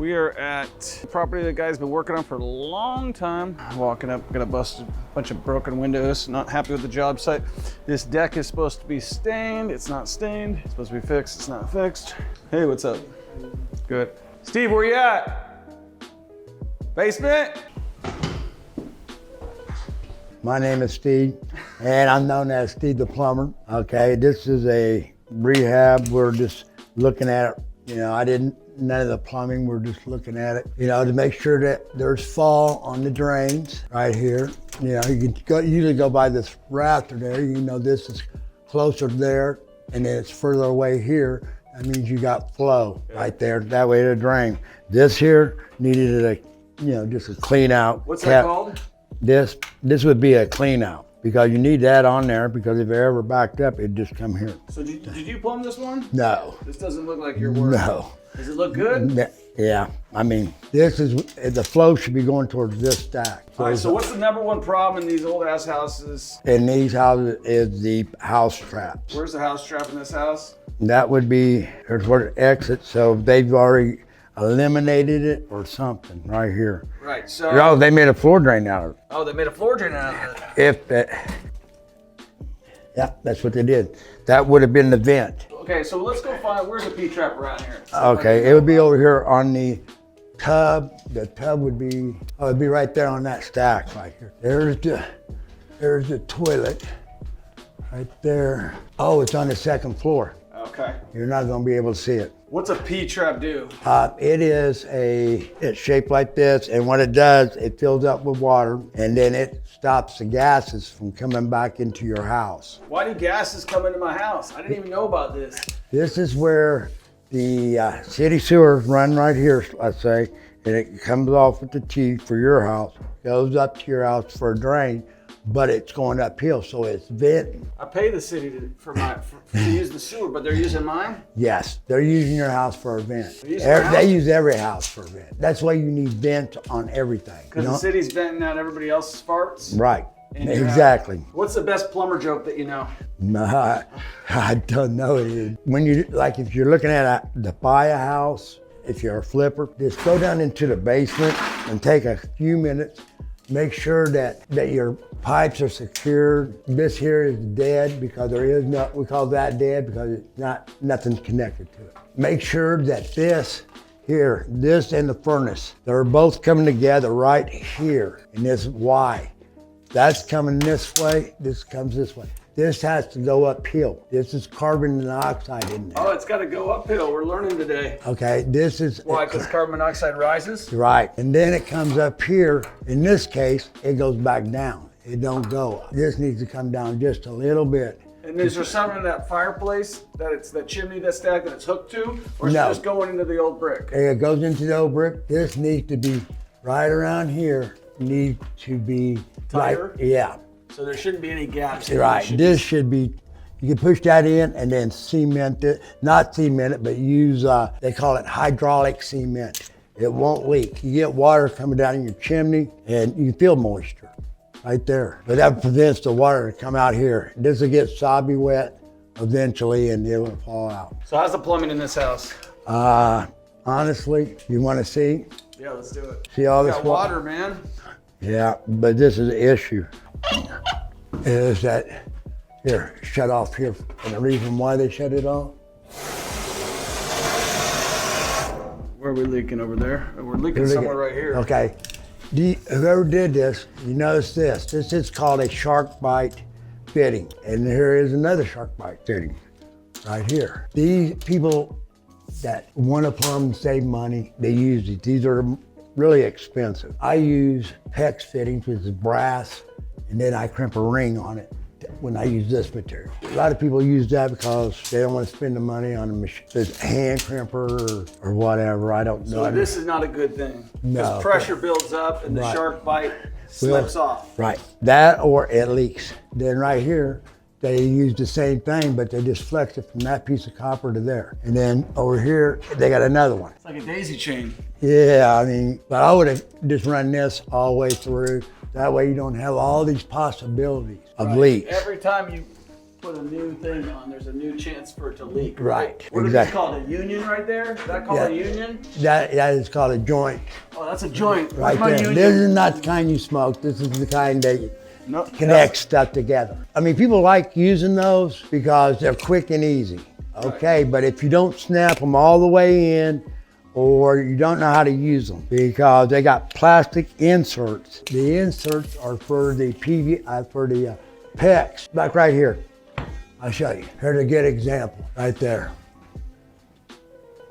We are at a property the guy's been working on for a long time. Walking up, gonna bust a bunch of broken windows. Not happy with the job site. This deck is supposed to be stained. It's not stained. It's supposed to be fixed. It's not fixed. Hey, what's up? Good. Steve, where you at? Basement? My name is Steve, and I'm known as Steve the Plumber. Okay, this is a rehab. We're just looking at it. You know, none of the plumbing, we're just looking at it, you know, to make sure that there's fall on the drains right here. You know, you can usually go by this rafter there, you know, this is closer there, and then it's further away here. That means you got flow right there, that way to drain. This here needed a, you know, just a clean out. What's that called? This would be a clean out, because you need that on there, because if it ever backed up, it'd just come here. So did you plumb this one? No. This doesn't look like your work. No. Does it look good? Yeah, I mean, the flow should be going towards this stack. All right, so what's the #1 problem in these old ass houses? In these houses is the house traps. Where's the house trap in this house? That would be, here's where it exits, so they've already eliminated it or something right here. Right, so. Oh, they made a floor drain out of it. Oh, they made a floor drain out of it. Yeah, that's what they did. That would have been the vent. Okay, so let's go find, where's the P-trap around here? Okay, it would be over here on the tub. The tub would be, oh, it'd be right there on that stack right here. There's the toilet right there. Oh, it's on the second floor. Okay. You're not gonna be able to see it. What's a P-trap do? It's shaped like this, and what it does, it fills up with water, and then it stops the gases from coming back into your house. Why do gases come into my house? I didn't even know about this. This is where the city sewers run right here, let's say, and it comes off with the T for your house, goes up to your house for a drain, but it's going uphill, so it's venting. I pay the city to use the sewer, but they're using mine? Yes, they're using your house for a vent. They use every house for a vent. That's why you need vent on everything. Because the city's venting out everybody else's farts? Right, exactly. What's the best plumber joke that you know? No, I don't know. When you, like if you're looking at to buy a house, if you're a flipper, just go down into the basement and take a few minutes. Make sure that your pipes are secured. This here is dead because there is no, we call that dead because it's nothing's connected to it. Make sure that this here, this and the furnace, they're both coming together right here. And this Y. That's coming this way, this comes this way. This has to go uphill. This is carbon monoxide in there. Oh, it's got to go uphill. We're learning today. Okay, this is... Why, because carbon monoxide rises? Right, and then it comes up here. In this case, it goes back down. It don't go up. This needs to come down just a little bit. And is there something in that fireplace that it's that chimney, that stack that it's hooked to? Or is No. it just going into the old brick? It goes into the old brick. This needs to be right around here. Need to be... Tighter? Right, yeah. So there shouldn't be any gaps. Right, this should be, you can push that in and then cement it, not cement it, but use, they call it hydraulic cement. It won't leak. You get water coming down in your chimney and you feel moisture right there. But that prevents the water to come out here. This will get sobby wet eventually and it will fall out. So how's the plumbing in this house? Honestly, you want to see? Yeah, let's do it. See all this got water, man. Yeah, but this is the issue. Is that, here, shut off here. And the reason why they shut it off? Where are we leaking over there? We're leaking somewhere right here. Okay. Whoever did this, you notice this. This is called a SharkBite fitting. And here is another SharkBite fitting right here. These people that want to plumb and save money, they use these. These are really expensive. I use PEX fittings, which is brass, and then I crimp a ring on it when I use this material. A lot of people use that because they don't want to spend the money on a machine, this hand crimper or whatever, I don't know. So this is not a good thing. No. Because pressure builds up and the SharkBite slips off. Right, that or it leaks. Then right here, they use the same thing, but they just flex it from that piece of copper to there. And then over here, they got another one. It's like a daisy chain. Yeah, I mean, but I would have just run this all the way through. That way you don't have all these possibilities of leaks. Every time you put a new thing on, there's a new chance for it to leak. Right, What exactly. is it called? A union right there? Is that called a union? That is called a joint. Oh, that's a joint. Right Where's my there. union? This is not the kind you smoke. This is the kind that No, connects stuff together. I mean, people like using those because they're quick and easy. Okay, but if you don't snap them all the way in, or you don't know how to use them, because they got plastic inserts. The inserts are for the PEX, like right here. I'll show you. Here's a good example, right there.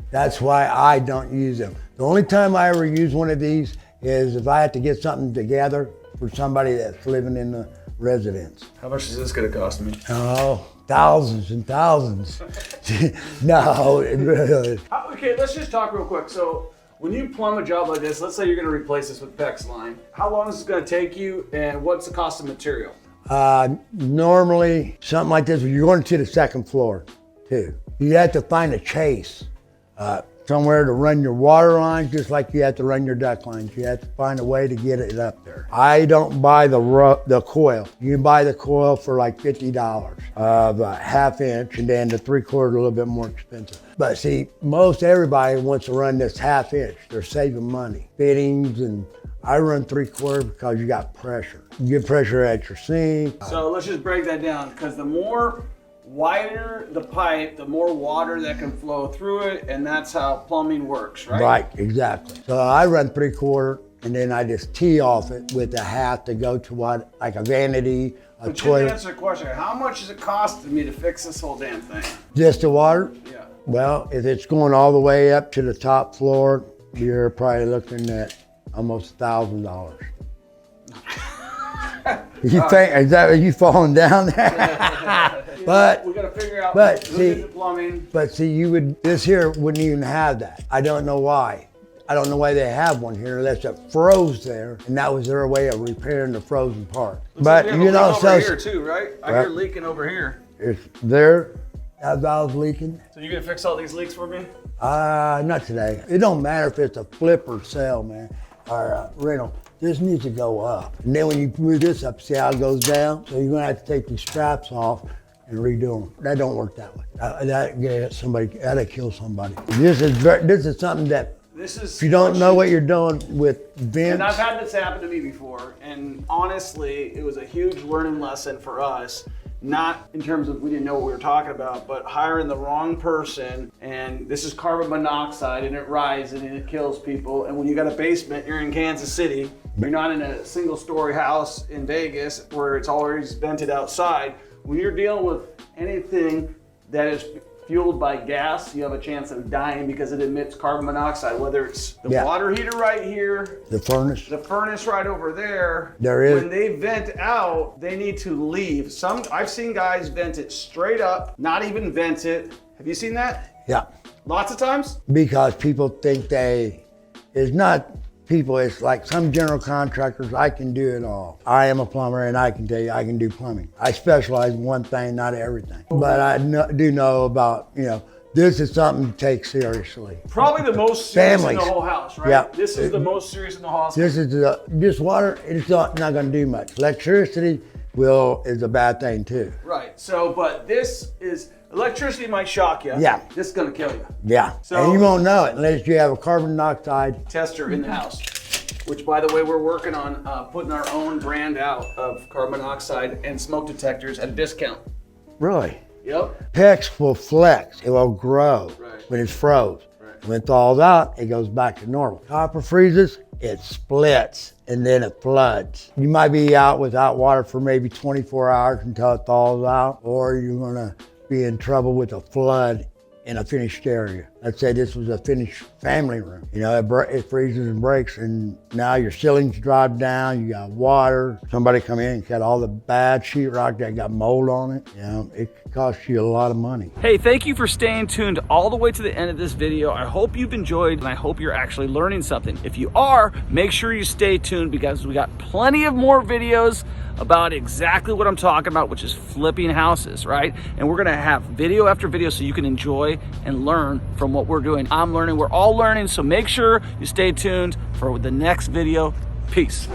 That's why I don't use them. The only time I ever use one of these is if I have to get something together for somebody that's living in the residence. How much is this going to cost me? Oh, thousands and thousands. No, it really. Okay, let's just talk real quick. So when you plumb a job like this, let's say you're going to replace this with PEX line. How long is this going to take you, and what's the cost of material? Normally, something like this, you're going to the second floor too. You have to find a chase, somewhere to run your water lines, just like you have to run your duct lines. You have to find a way to get it up there. I don't buy the coil. You can buy the coil for like $50 of a 1/2 inch, and then the 3/4 a little bit more expensive. But see, most everybody wants to run this 1/2 inch. They're saving money. Fittings, and I run 3/4 because you got pressure. You get pressure at your sink. So let's just break that down, because the more wider the pipe, the more water that can flow through it, and that's how plumbing works, right? Right, exactly. So I run 3/4, and then I just tee off it with a 1/2 to go to what, like a vanity, a But you toilet. answer the question, how much is it costing me to fix this whole damn thing? Just the water? Yeah. Well, if it's going all the way up to the top floor, you're probably looking at almost $1,000. You think, is that you falling down there? But we got to figure out but who see- did the plumbing. But see, this here wouldn't even have that. I don't know why. I don't know why they have one here unless it froze there, and that was their way of repairing the frozen part. But We have a you know, leak so over here too, right? I Right. hear leaking over here. it's there. That valve's leaking. So you gonna fix all these leaks for me? Not today. It don't matter if it's a flip or sell, man, or a rental. This needs to go up. And then when you move this up, see how it goes down? So you're gonna have to take these straps off and redo them. That don't work that way. That'll kill somebody. This is something that This is. if you don't know what you're doing with vents. And I've had this happen to me before, and honestly, it was a huge learning lesson for us. Not in terms of we didn't know what we were talking about, but hiring the wrong person, and this is carbon monoxide, and it rises and it kills people. And when you got a basement, you're in Kansas City, you're not in a single story house in Vegas where it's always vented outside. When you're dealing with anything that is fueled by gas, you have a chance of dying because it emits carbon monoxide, whether it's the water heater right here, the furnace. the furnace right over there. There is. When they vent out, they need to leave. I've seen guys vent it straight up, not even vent it. Have you seen that? Yeah. Lots of times? Because people think it's not people, it's like some general contractors, I can do it all. I am a plumber, and I can tell you I can do plumbing. I specialize in one thing, not everything. But I do know about, this is something to take seriously. Probably the most serious Families. in the whole house, right? Yeah. This is the most serious in the house. This is just water, it's not gonna do much. Electricity is a bad thing too. Right. So, but this is, electricity might shock you. Yeah. This is gonna kill you. Yeah, So- and you won't know it unless you have a carbon monoxide. Tester in the house, which by the way, we're working on putting our own brand out of carbon monoxide and smoke detectors at a discount. Really? Yep. PEX will flex, it will grow Right. when it's froze. Right. When it thaws out, it goes back to normal. Copper freezes, it splits, and then it floods. You might be out without water for maybe 24 hours until it thaws out, or you're gonna be in trouble with a flood in a finished area. Let's say this was a finished family room. It freezes and breaks, and now your ceilings drive down, you got water. Somebody come in and got all the bad sheetrock that got mold on it. It could cost you a lot of money. Hey, thank you for staying tuned all the way to the end of this video. I hope you've enjoyed, and I hope you're actually learning something. If you are, make sure you stay tuned, because we got plenty of more videos about exactly what I'm talking about, which is flipping houses, right? And we're gonna have video after video so you can enjoy and learn from what we're doing. I'm learning, we're all learning, so make sure you stay tuned for the next video. Peace.